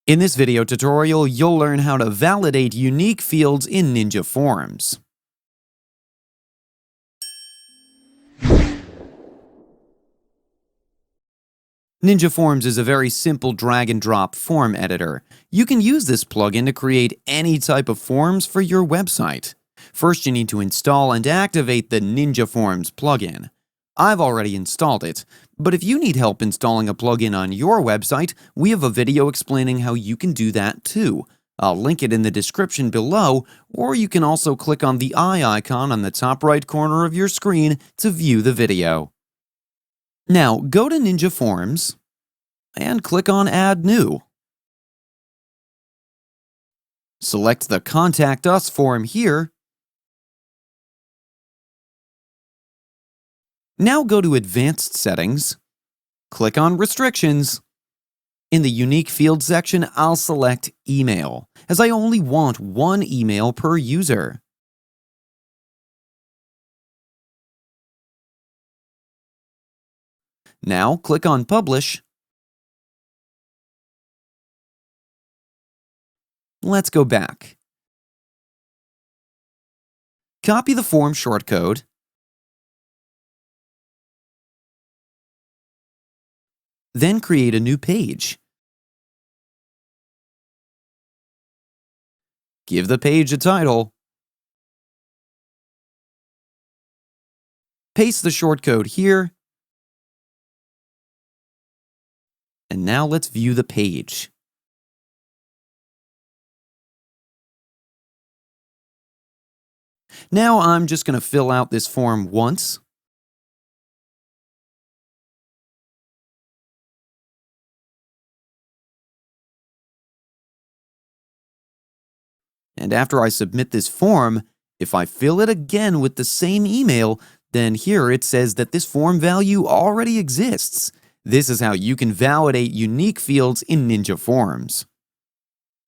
In this video tutorial, you'll learn how to validate unique fields in Ninja Forms. Ninja Forms is a very simple drag-and-drop form editor. You can use this plugin to create any type of forms for your website. First, you need to install and activate the Ninja Forms plugin. I've already installed it, but if you need help installing a plugin on your website, we have a video explaining how you can do that too. I'll link it in the description below, or you can also click on the eye icon on the top right corner of your screen to view the video. Now, go to Ninja Forms and click on Add New. Select the Contact Us form here. Now go to Advanced Settings, click on Restrictions. In the Unique Field section, I'll select Email, as I only want one email per user. Now click on Publish. Let's go back. Copy the form shortcode. Then create a new page. Give the page a title. Paste the shortcode here. And now let's view the page. Now I'm just going to fill out this form once. And after I submit this form, if I fill it again with the same email, then here it says that this form value already exists. This is how you can validate unique fields in Ninja Forms.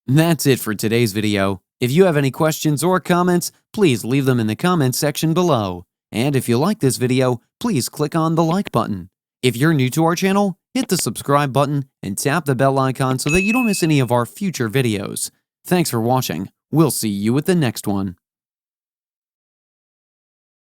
That's it for today's video. If you have any questions or comments, please leave them in the comments section below. And if you like this video, please click on the like button. If you're new to our channel, hit the subscribe button and tap the bell icon so that you don't miss any of our future videos. Thanks for watching. We'll see you with the next one.